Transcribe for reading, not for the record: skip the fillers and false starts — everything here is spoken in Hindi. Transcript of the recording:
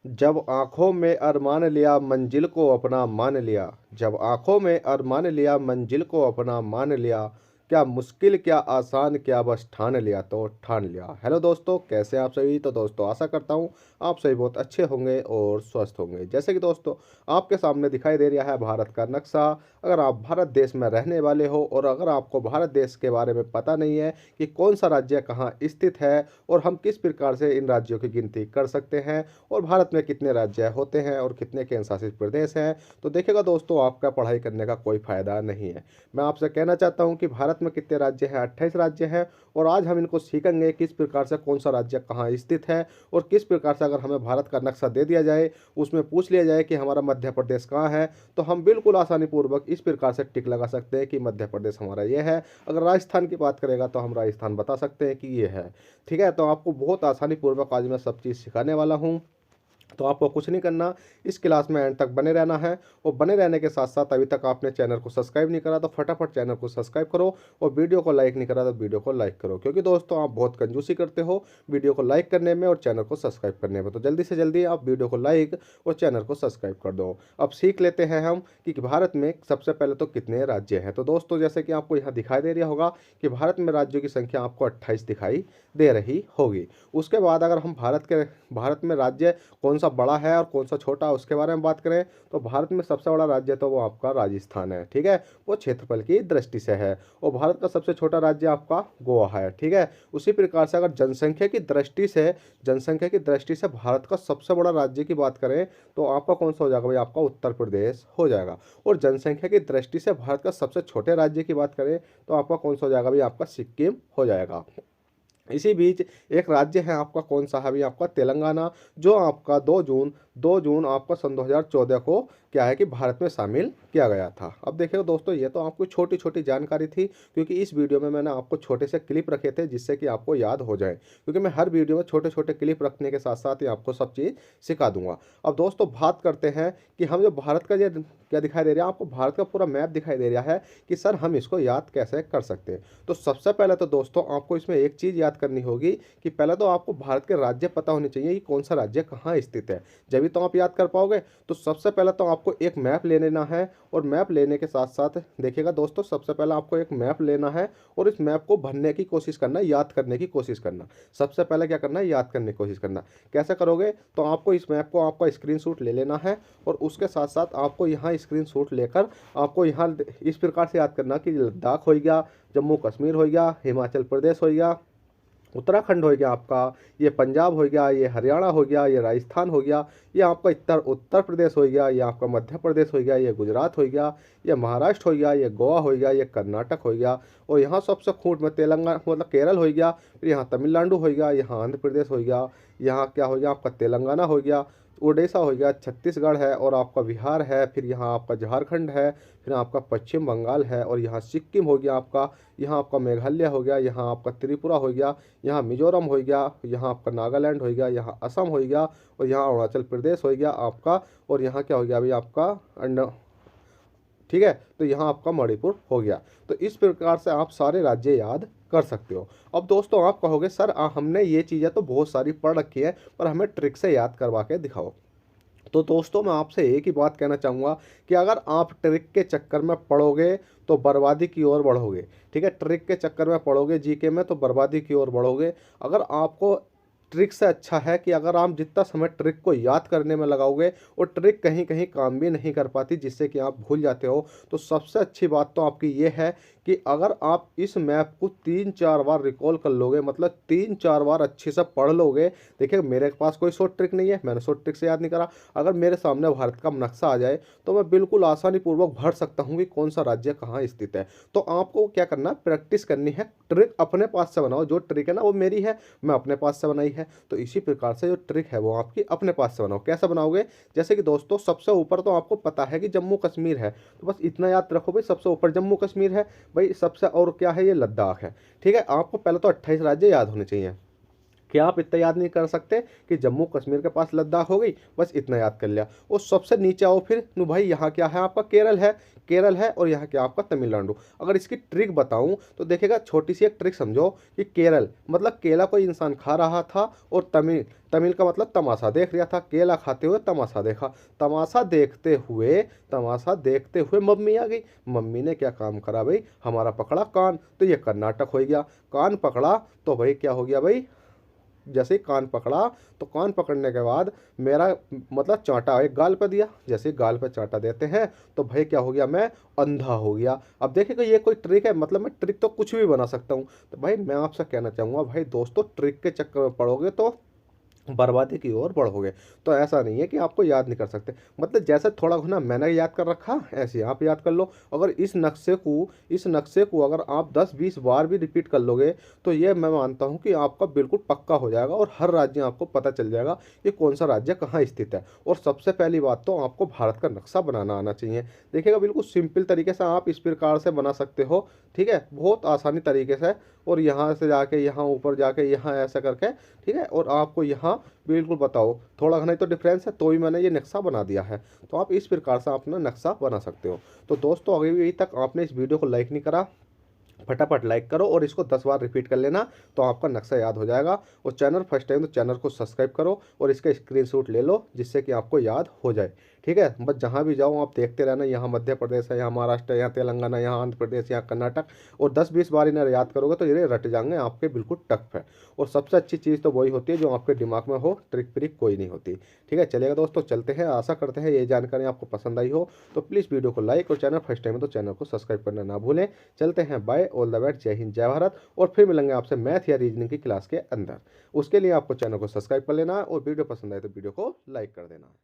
जब आँखों में अरमान लिया मंजिल को अपना मान लिया, जब आँखों में अरमान लिया मंजिल को अपना मान लिया, क्या मुश्किल क्या आसान क्या बस ठान लिया तो ठान लिया। हेलो दोस्तों, कैसे हैं आप सभी। तो दोस्तों आशा करता हूँ आप सभी बहुत अच्छे होंगे और स्वस्थ होंगे। जैसे कि दोस्तों आपके सामने दिखाई दे रहा है भारत का नक्शा। अगर आप भारत देश में रहने वाले हो और अगर आपको भारत देश के बारे में पता नहीं है कि कौन सा राज्य कहाँ स्थित है और हम किस प्रकार से इन राज्यों की गिनती कर सकते हैं और भारत में कितने राज्य होते हैं और कितने केंद्र शासित प्रदेश हैं, तो देखिएगा दोस्तों आपका पढ़ाई करने का कोई फायदा नहीं है। मैं आपसे कहना चाहता हूं कि भारत में कितने राज्य हैं, 28 राज्य हैं। और आज हम इनको सीखेंगे किस प्रकार से कौन सा राज्य कहाँ स्थित है और किस प्रकार से अगर हमें भारत का नक्शा दे दिया जाए, उसमें पूछ लिया जाए कि हमारा मध्य प्रदेश कहाँ है, तो हम बिल्कुल आसानी पूर्वक इस प्रकार से टिक लगा सकते हैं कि मध्य प्रदेश हमारा ये है। अगर राजस्थान की बात करेगा तो हम राजस्थान बता सकते हैं कि ये है। ठीक है, तो आपको बहुत आसानी पूर्वक आज मैं सब चीज़ सिखाने वाला हूँ। तो आपको कुछ नहीं करना, इस क्लास में एंड तक बने रहना है। और बने रहने के साथ साथ अभी तक आपने चैनल को सब्सक्राइब नहीं करा तो फटाफट चैनल को सब्सक्राइब करो, और वीडियो को लाइक नहीं करा तो वीडियो को लाइक करो, क्योंकि दोस्तों आप बहुत कंजूसी करते हो वीडियो को लाइक करने में और चैनल को सब्सक्राइब करने में। तो जल्दी से जल्दी आप वीडियो को लाइक और चैनल को सब्सक्राइब कर दो। अब सीख लेते हैं हम कि भारत में सबसे पहले तो कितने राज्य हैं। तो दोस्तों जैसे कि आपको यहाँ दिखाई दे रहा होगा कि भारत में राज्यों की संख्या आपको 28 दिखाई दे रही होगी। उसके बाद अगर हम भारत में राज्य कौन सा बड़ा है और कौन सा छोटा, उसके बारे में बात करें तो भारत में सबसे बड़ा राज्य तो वो आपका राजस्थान है। ठीक है, वो क्षेत्रफल की दृष्टि से है। और भारत का सबसे छोटा राज्य आपका गोवा है। ठीक है, उसी प्रकार से अगर जनसंख्या की दृष्टि से भारत का सबसे बड़ा राज्य की बात करें तो आपका कौन सा हो जाएगा भाई, आपका उत्तर प्रदेश हो जाएगा। और जनसंख्या की दृष्टि से भारत का सबसे छोटे राज्य की बात करें तो आपका कौन सा हो जाएगा भाई, आपका सिक्किम हो जाएगा। इसी बीच एक राज्य है आपका, कौन सा है भाई, आपका तेलंगाना, जो आपका 2 जून आपका सन 2014 को क्या है कि भारत में शामिल किया गया था। अब देखिए दोस्तों, ये तो आपको छोटी छोटी जानकारी थी, क्योंकि इस वीडियो में मैंने आपको छोटे से क्लिप रखे थे जिससे कि आपको याद हो जाए, क्योंकि मैं हर वीडियो में छोटे छोटे क्लिप रखने के साथ साथ ही आपको सब चीज़ सिखा दूंगा। अब दोस्तों बात करते हैं कि हम जो भारत का ये क्या दिखाई दे रहा है, आपको भारत का पूरा मैप दिखाई दे रहा है कि सर हम इसको याद कैसे कर सकते हैं। तो सबसे पहले तो दोस्तों आपको इसमें एक चीज़ याद करनी होगी कि पहले तो आपको भारत के राज्य पता होने चाहिए कि कौन सा राज्य कहाँ स्थित है, जब तो आप याद कर पाओगे। तो सबसे पहले तो आपको एक मैप ले लेना है, और मैप लेने के साथ साथ देखिएगा दोस्तों, सबसे पहले आपको एक मैप लेना है और इस मैप को भरने की कोशिश करना, याद करने की कोशिश करना। सबसे पहले क्या करना है, याद करने की कोशिश करना। कैसे करोगे, तो आपको इस मैप को आपका स्क्रीनशॉट ले लेना है, और उसके साथ साथ आपको यहाँ स्क्रीनशॉट लेकर आपको यहाँ इस प्रकार से याद करना कि लद्दाख हो गया, जम्मू कश्मीर हो गया, हिमाचल प्रदेश हो गया, उत्तराखंड हो गया आपका, ये पंजाब हो गया, ये हरियाणा हो गया, ये राजस्थान हो गया, ये आपका उत्तर प्रदेश हो गया, ये आपका मध्य प्रदेश हो गया, ये गुजरात हो गया, ये महाराष्ट्र हो गया, ये गोवा हो गया, ये कर्नाटक हो गया, और यहाँ सबसे खूंट में तेलंगाना मतलब केरल हो गया, फिर यहाँ तमिलनाडु हो गया, यहाँ आंध्र प्रदेश हो गया, यहाँ क्या हो गया आपका तेलंगाना हो गया, उड़ीसा हो गया, छत्तीसगढ़ है, और आपका बिहार है, फिर यहाँ आपका झारखंड है, फिर आपका पश्चिम बंगाल है, और यहाँ सिक्किम हो गया आपका, यहाँ आपका मेघालय हो गया, यहाँ आपका त्रिपुरा हो गया, यहाँ मिजोरम हो गया, यहाँ आपका नागालैंड हो गया, यहाँ असम हो गया, और यहाँ अरुणाचल प्रदेश हो गया आपका, और यहाँ क्या हो गया अभी आपका ठीक है, तो यहाँ आपका मणिपुर हो गया। तो इस प्रकार से आप सारे राज्य याद कर सकते हो। अब दोस्तों आप कहोगे सर हमने ये चीज़ें तो बहुत सारी पढ़ रखी है, पर हमें ट्रिक से याद करवा के दिखाओ। तो दोस्तों मैं आपसे एक ही बात कहना चाहूँगा कि अगर आप ट्रिक के चक्कर में पढ़ोगे तो बर्बादी की ओर बढ़ोगे। ठीक है, ट्रिक के चक्कर में पढ़ोगे जीके में तो बर्बादी की ओर बढ़ोगे। अगर आपको ट्रिक से अच्छा है कि अगर आप जितना समय ट्रिक को याद करने में लगाओगे और ट्रिक कहीं कहीं काम भी नहीं कर पाती जिससे कि आप भूल जाते हो, तो सबसे अच्छी बात तो आपकी ये है कि अगर आप इस मैप को 3-4 बार रिकॉल कर लोगे, मतलब 3-4 बार अच्छे से पढ़ लोगे। देखिए मेरे पास कोई शॉर्ट ट्रिक नहीं है, मैंने शॉर्ट ट्रिक से याद नहीं करा। अगर मेरे सामने भारत का नक्शा आ जाए तो मैं बिल्कुल आसानी पूर्वक भर सकता हूँ कि कौन सा राज्य कहाँ स्थित है। तो आपको क्या करना, प्रैक्टिस करनी है, ट्रिक अपने पास से बनाओ। जो ट्रिक है ना वो मेरी है, मैं अपने पास से बनाई है, तो इसी प्रकार से जो ट्रिक है वो आपकी अपने पास से बनाओ। कैसे बनाओगे, जैसे कि दोस्तों सबसे ऊपर तो आपको पता है कि जम्मू कश्मीर है, तो बस इतना याद रखो भाई, सबसे ऊपर जम्मू कश्मीर है भाई, सबसे और क्या है, ये लद्दाख है। ठीक है, आपको पहले तो 28 राज्य याद होने चाहिए। क्या आप इतना याद नहीं कर सकते कि जम्मू कश्मीर के पास लद्दाख हो गई, बस इतना याद कर लिया। और सबसे नीचे आओ फिर नु भाई, यहाँ क्या है आपका, केरल है। केरल है और यहाँ क्या आपका तमिलनाडु। अगर इसकी ट्रिक बताऊं तो देखिएगा, छोटी सी एक ट्रिक समझो कि केरल मतलब केला कोई इंसान खा रहा था, और तमिल तमिल का मतलब तमाशा देख रहा था। केला खाते हुए तमाशा देखा, तमाशा देखते हुए मम्मी आ गई। मम्मी ने क्या काम करा भाई, हमारा पकड़ा कान, तो ये कर्नाटक हो गया। कान पकड़ा तो भाई क्या हो गया भाई, जैसे ही कान पकड़ा तो कान पकड़ने के बाद मेरा मतलब चांटा एक गाल पे दिया। जैसे ही गाल पे चांटा देते हैं तो भाई क्या हो गया, मैं अंधा हो गया। अब देखिएगा ये कोई ट्रिक है, मतलब मैं ट्रिक तो कुछ भी बना सकता हूँ। तो भाई मैं आपसे कहना चाहूँगा भाई दोस्तों, ट्रिक के चक्कर में पड़ोगे तो बर्बादी की ओर बढ़ोगे। तो ऐसा नहीं है कि आपको याद नहीं कर सकते, मतलब जैसे थोड़ा घना मैंने याद कर रखा ऐसे आप याद कर लो। अगर इस नक्शे को अगर आप 10-20 बार भी रिपीट कर लोगे तो ये मैं मानता हूँ कि आपका बिल्कुल पक्का हो जाएगा, और हर राज्य आपको पता चल जाएगा कि कौन सा राज्य कहाँ स्थित है। और सबसे पहली बात तो आपको भारत का नक्शा बनाना आना चाहिए। देखिएगा बिल्कुल सिंपल तरीके से आप इस प्रकार से बना सकते हो, ठीक है, बहुत आसानी तरीके से। और यहाँ से जाके यहाँ ऊपर जाके यहाँ ऐसा करके, ठीक है, और आपको यहाँ बिल्कुल बताओ थोड़ा घना ही तो डिफरेंस है, तो ही मैंने ये नक्शा बना दिया है। तो आप इस प्रकार से अपना नक्शा बना सकते हो। तो दोस्तों अभी तक आपने इस वीडियो को लाइक नहीं करा, फटाफट लाइक करो और इसको 10 बार रिपीट कर लेना, तो आपका नक्शा याद हो जाएगा। और चैनल फर्स्ट टाइम तो चैनल को सब्सक्राइब करो और इसका स्क्रीनशॉट ले लो, जिससे कि आपको याद हो जाए। ठीक है, बस जहाँ भी जाओ आप देखते रहना, यहाँ मध्य प्रदेश है, यहाँ महाराष्ट्र है, यहाँ तेलंगाना, यहाँ आंध्र प्रदेश, यहाँ कर्नाटक। और 10-20 बार इन्हें याद करोगे तो ये रट जाएंगे आपके बिल्कुल टफ है। और सबसे अच्छी चीज़ तो वही होती है जो आपके दिमाग में हो, ट्रिक व्रिक कोई नहीं होती। ठीक है, चलेगा दोस्तों, चलते हैं। आशा करते हैं ये जानकारी आपको पसंद आई हो, तो प्लीज़ वीडियो को लाइक और चैनल फर्स्ट टाइम है तो चैनल को सब्सक्राइब करना ना भूलें। चलते हैं, बाय, ऑल द बेस्ट, जय हिंद, जय भारत। और फिर मिलेंगे आपसे मैथ या रीजनिंग की क्लास के अंदर। उसके लिए आपको चैनल को सब्सक्राइब कर लेना है और वीडियो पसंद आए तो वीडियो को लाइक कर देना।